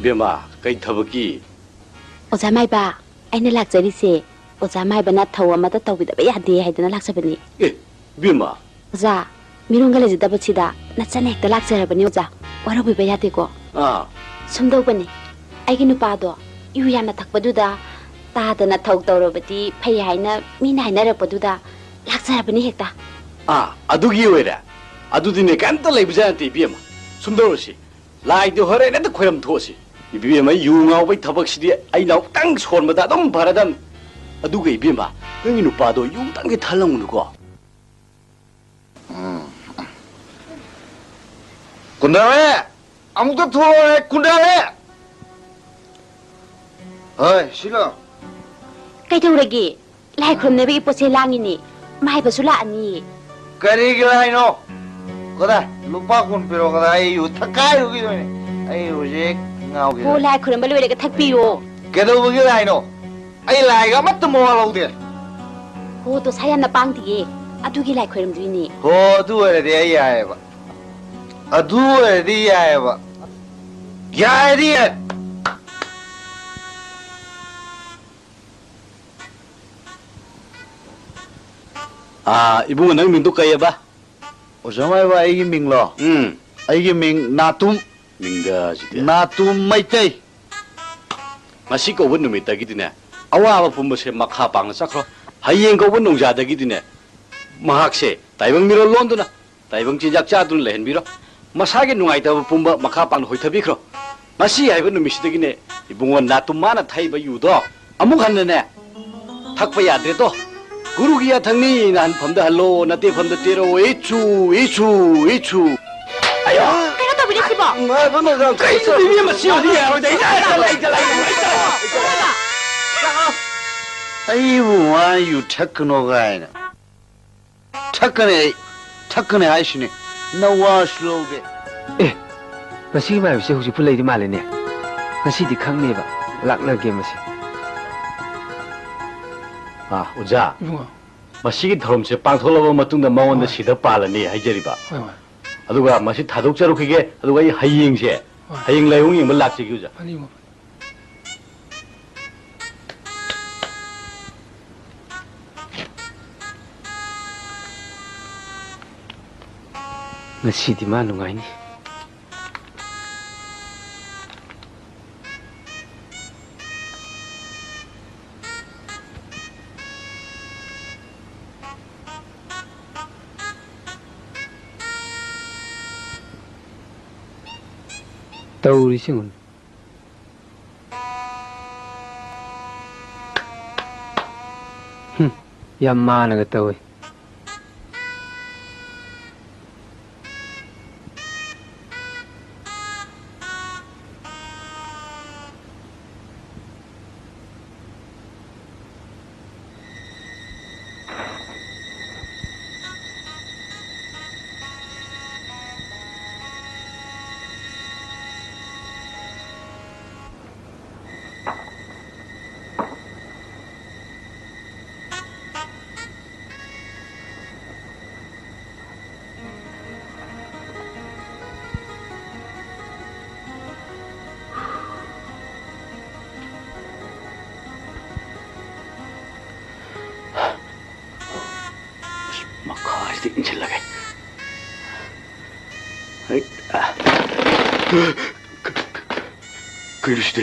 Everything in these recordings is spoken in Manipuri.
Bema, kay thabaki. Oza mai ba, aina lakjari se. Oza mai bana thaw amata tawbida ba yade haidana laksabani. Bema. Oza, mirunga lejidaba sida nachane hekta lakjarabani oza. Warabi ba yade ko. Sumdau bani. Aigi nupado yu yamna thakpaduda tadana thaw tawrabati phai haina mina hainarappaduda lakjarabani hekta. Adugi oira. Adudine kanta leibjati Bema. Sumdausi. Laidu horena da khoyam thosi. Bema yu ngawbai thabak sidi aina tang sormada dum bharadam. Aduga Bema, ngi nupado yu tang ge thalang ko. Kundale, amuk to thole Kundale. Oi, sila. Kai tauragi, lai khumne bi pose langini, mai basula ani. Kari gilai no. Koda, lupa kun pero koda ai yu thakai ru gi ne. Ai uje ngau gi. Ko lai khuramba loire ga thakpiyo. Kedo bu gilai no. Ai lai ga mat mo lo de. Ho to sayana pangti adugi lai khuram duini. Ho du ere de ai ai ba. Adu ere de ai ba. Ya ri. Ibung nang ming to kay ba? Ozamai ba ai gi ming lo. Ai gi ming Natum. Mingga jide. Natum Maitai. Masi ko won numit gi dine. Awa ba pum se makha pang sakro. Hayeng ko won nongja da gi dine. Mahak se taibang miro londuna. Taibang chijak cha dun lehen biro. Masage nungai ta pum ba makha pang hoi thabi khro. Masi ai ba numit de gi ne. Ibung won Natum mana thai ba yu do. Amuk han ne. Thak pa yadre to. Guru giya thangni nan phamda hallo nate phamda tero echu. Ayo. Kaya to bini sibo. Ngai ba no jang kai so. Ni ma siu ni ya dai lai. Ai bu wa yu thakno gai na. Thakne ai shine. Na wa shlo ge. Masi mai se huji phulai di male ne. Ngasi di khangni ba. Lakna ge masi. Oja. Masigi dharom se pangtholaba matungda mawonda sida palani haijariba. Aduga masi thadok charukige aduga ai hayeng se. Hayeng layung yeng lakchi gi oja. Ngasi di ma nungai ni. Tauri singun. Yamma na ga tawi. Kırıştı.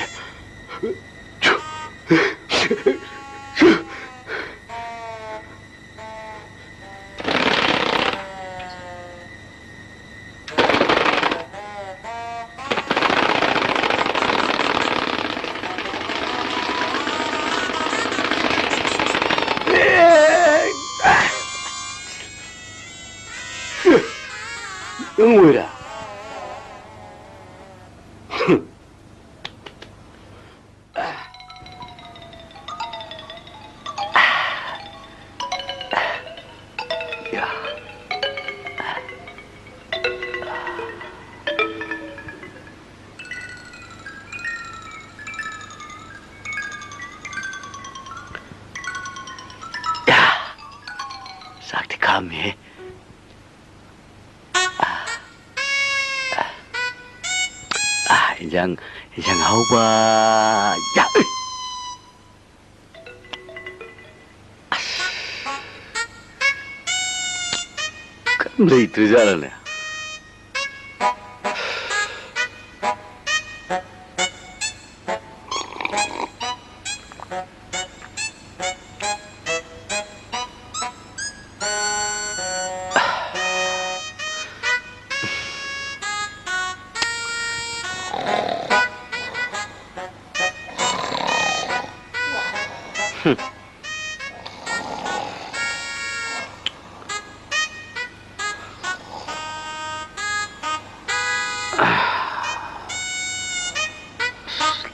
뭐야? sakti kami. Inja Hijang hauba. Ya. Kan itu jalannya.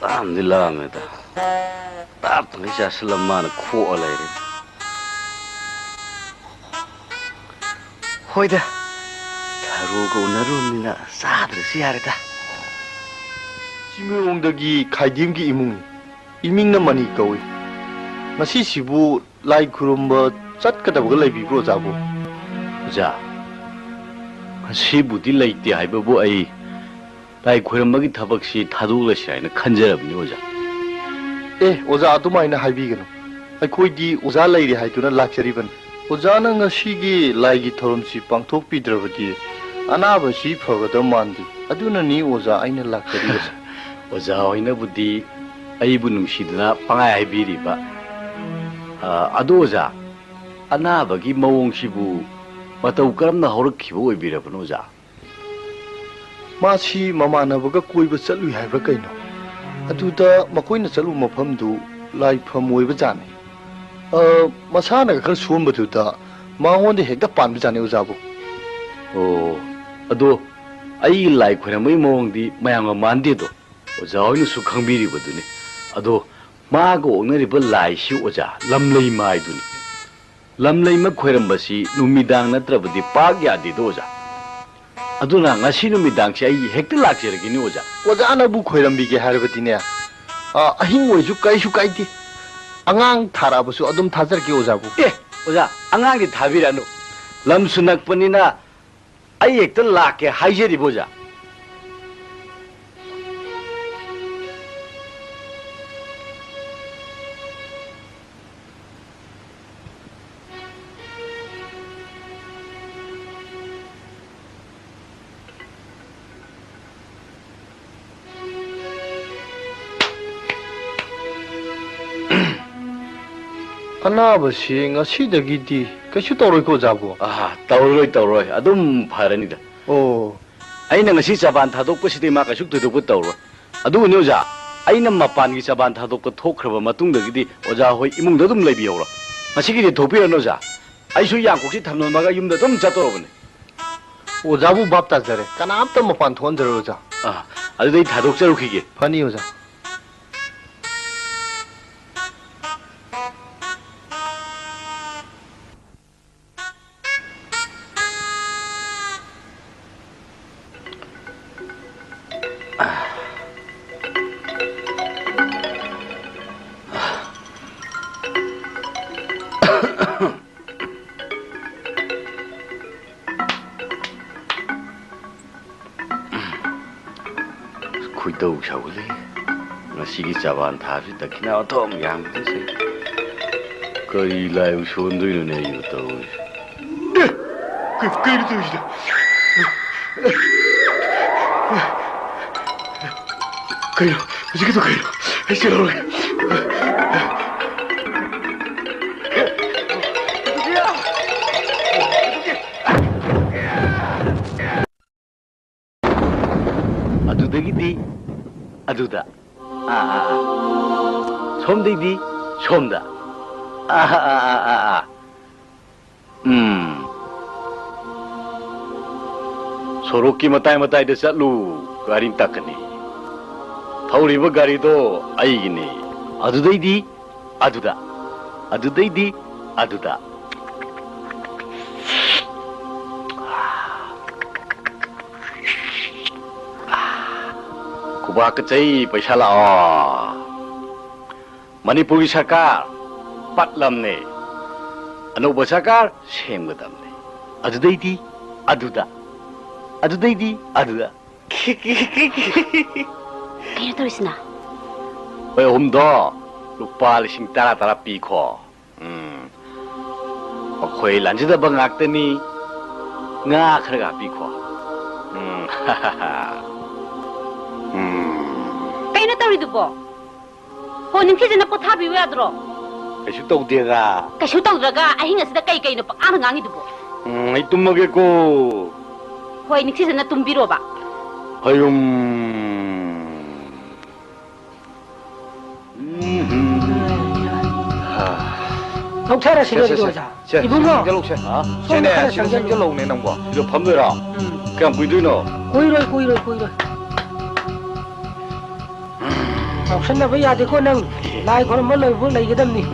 Alhamdulillah meta. Tak pengisah selama nak kuat lagi. Hoi dah. Taruh kau narun ni nak sadar siar dah. Cimerongdagi Khaidimgi iming na mani kawi. Masi sibu lai kurumba chatkadabga laibibro jabu. Ja. Masi budi laite haibabu ai. Lai kurumba tabaksi thadulasi haina khanjarabni oja. Oza adumaina haibigano. Akhoi oza lairi haiduna lakchariban. Oza na ngasigi laigi thoromsi pangthokpidrabadi anaba si phagada mandi. Aduna ni oza aina lakcharibas. Oza hoina budi aibu numsiduna pangai haibiriba. Ado oza anabagi mawongsibu matau karamna horakhiba oibirabano oza. Masi mamanabaga koiba chalui haibra kaino. Aduda makoina chalu mafamdu laifam oiba jane. Masana khar suambaduda mangonde hekta panba jane ozabu. Oh, ado ai lai khoramai mawongdi mayanga mande do. Oza hoina su khangbiribaduni. Ado maga ongnariba lai si oza lamlei mai duni. Lamlei ma khoirambasi numidang natrabadi pak yadi do oza. Aduna ngasi numidang si ai hekta lakcheragini oza. Oza anabu khoirambige harabadine. Ahing oisu kaidi. Angang tharabasu adum thajarke ozabu. Oza angang di thabiranu. Lam sunakpanina ai hekta lakke haijeri boza. Anabasi ngasidagidi kaisu toroi ko jabu. Tauroi adum pharanida. Oh, aina ngasi chaban thadokpasidi ma kaisuk thudokpa tauro. Adu ni oza aina mapan gi chaban thadokpa thokraba matungdagidi oza hoi imungda dum leibiyora. Masigi thopirano oza. Aisu yangkoksi thamnon maga yumda dum chatorobane. ozabu bap tajare. Kanamta mapan thonjare oza. Adudai thadokcharukhige. Fani oza. Kuidau shauli. Ngasigi chaban thabi dakina atom yang se. Kari lai usondoi ne yu tau. Kiri tu ida. Kairo, masih gitu kairo. Ayo orang. Adudagidi, aduda. Somdagidi, somda. Soroki matai da chatlu gari takani. Thauriba gari do aigini. Adudaidi, aduda. Adudaidi, aduda. Kuba kacai paisa lao. Manipuri sarkar patlam ne. Anuba sarkar semgadam ne. Adudaidi, aduda. Adudaidi, aduda. ꯀꯩꯅꯣ ꯇꯧꯔꯤꯁꯤꯅ? ꯍꯣꯏ ꯑꯍꯨꯝꯗꯣ ꯂꯨꯄꯥ ꯂꯤꯁꯤꯡ ꯇꯔꯥ ꯄꯤꯈꯣ. ꯑꯩꯈꯣꯏ ꯂꯥꯟꯖꯗꯕ ꯉꯥꯛꯇꯅꯤ. ꯉꯥ ꯈꯔꯒ ꯄꯤꯈꯣ. ꯀꯩꯅꯣ ꯇꯧꯔꯤꯗꯨꯕꯣ? ꯍꯣ ꯅꯤꯡꯊꯤꯖꯅ ꯄꯣꯊꯥꯕꯤꯌꯨ ꯌꯥꯗ꯭ꯔꯣ? ꯀꯩꯁꯨ ꯇꯧꯗꯦꯗ. ꯀꯩꯁꯨ ꯇꯧꯗ꯭ꯔꯒ ꯑꯍꯤꯡ ꯑꯁꯤꯗ ꯀꯩꯅꯣ ꯄꯪꯉꯥꯡꯗ ꯉꯥꯡꯉꯤꯗꯨꯕꯣ? ꯑꯩ ꯇꯨꯝꯃꯒꯦꯀꯣ. ꯍꯣꯏ ꯅꯤꯡꯊꯤꯖꯅ ꯇꯨꯝꯕꯤꯔꯣꯕ. ꯍꯌꯨꯝ. ꯂꯧꯊꯔꯁꯤ ꯂꯣꯏꯔꯦ ꯑꯣꯖꯥ. 이bungo. 쟤네 신경절로네 넌거. 이거 밤내라. 그냥 무이드이노. 고이로이. ꯅꯥꯎꯁꯟꯅꯕ ꯌꯥꯗꯦꯀꯣ ꯅꯪ. ꯂꯥꯏ ꯈꯣꯏꯔꯝꯕ ꯂꯣꯏꯕ ꯂꯩꯒꯗꯕꯅꯤ.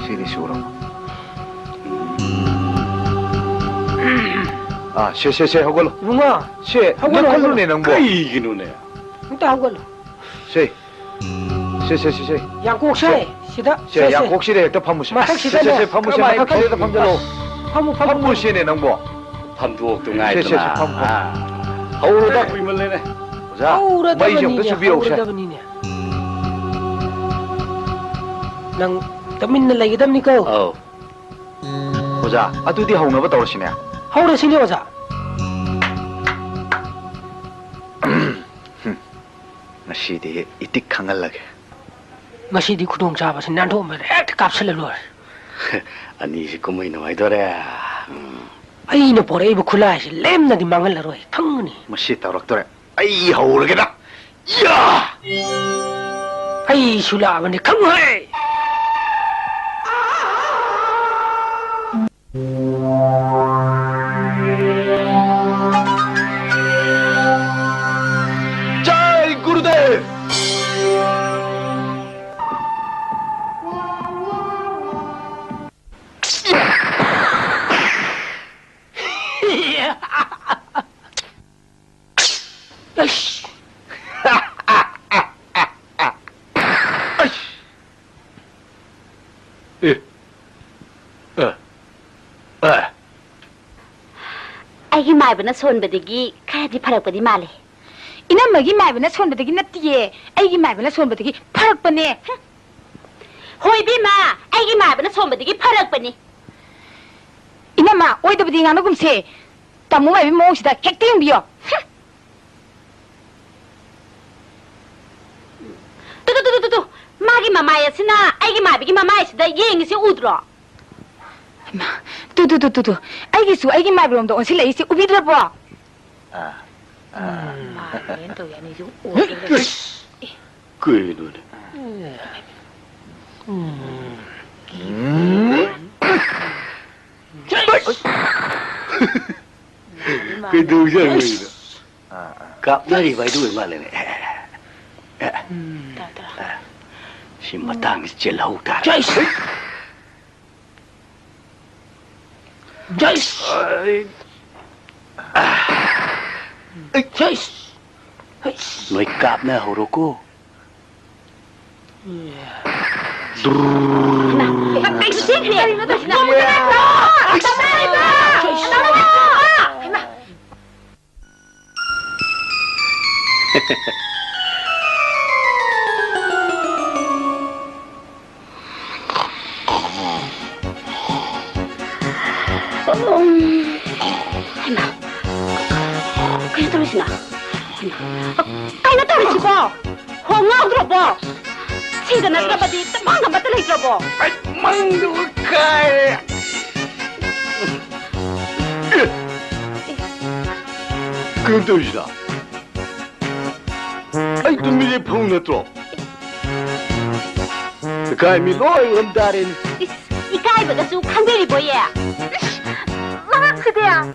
시리 수로. 아, 쉐 하고로. 이bungo. 쉐. 하고로네 넌거. 이기노네. 일단 하고로. 쉐. 양곡새. 시다. 쉐 양곡실에 또 파무시. 쉐 파무시. 마카에다 밤절로. 파무시네 넌거. 밤두옥도 nga이구나. 하우르다 꾸이멀레네. 자, 마이 좀 수비오 쉐. ꯅꯪ ꯇꯨꯃꯤꯟꯅ ꯂꯩꯒꯗꯕꯅꯤꯀꯣ. 오자, 아두디 하우나바 떨어지네. ꯍꯧꯔꯁꯤꯅꯦ ꯑꯣꯖꯥ. ꯉꯁꯤꯗꯤ 이틱 ꯈꯪꯍꯜꯂꯒꯦ. ꯉꯁꯤꯗꯤ ꯈꯨꯗꯣꯡꯆꯥꯕꯁꯤ ꯅꯥꯟꯊꯣꯛꯑꯝꯕꯗ ꯍꯦꯛꯇ ꯀꯥꯞꯁꯤꯜꯂ ꯂꯣꯏꯔꯦ. 아니시 꾸무이 나와이더래. ꯑꯩꯅ ꯄꯣꯔꯛꯏꯕ ꯈꯨꯠꯂꯥꯏꯁꯤ ꯂꯦꯝꯅꯗꯤ ꯃꯥꯡꯍꯜꯂꯔꯣꯏ ꯈꯪꯒꯅꯤ. ꯃꯁꯤ ꯇꯧꯔꯛꯇꯣꯔꯦ. ꯑꯩ ꯍꯧꯔꯒꯦꯗ. ꯌꯥ! ꯑꯩꯁꯨ ꯂꯥꯛꯑꯕꯅꯤ ꯈꯪꯉꯨꯍꯦ. जय गुरुदेव। ꯑꯩꯒꯤ ꯃꯥꯏꯕꯅ ꯁꯣꯟꯕꯗꯒꯤ ꯈꯔꯗꯤ ꯐꯔꯛꯄꯗꯤ ꯃꯥꯜꯂꯦ. 이남마기 마이브나 손바닥이 낫디에 아이기 마이브나 손바닥이 파락뻔해. ꯍꯣꯏ ꯕꯤꯃꯥ ꯑꯩꯒꯤ ꯃꯥꯏꯕꯅ ꯁꯣꯟꯕꯗꯒꯤ ꯐꯔꯛꯄꯅꯤ. 이남마 오이더부디 나노금세 따무 마이비 모시다 객대 용비요. 뚜뚜뚜뚜뚜 마기 마마야스나 아이기 마비기 마마야스다 예행이시 우드러. 마 뚜뚜뚜뚜뚜 아이기수 아이기 마이브롬도 온실레이시 우비드러버. 꾸이노네. 그 누구야 이거? 갑자기 와이도 얼마래네. 심마땅 제일 하우다. 자이스. 너희 깝나 호로고. 그냥 떨어지나? 아이나 떨어지고 홍아우드러버 치가 나들어봐디 망가 맞들어 있더러버 망두카이 그건 떨어지나? 아이 뚜미리 펑나들어 가이미 로이 원다린 이까이버가수 칸베리 보예 망아 크대야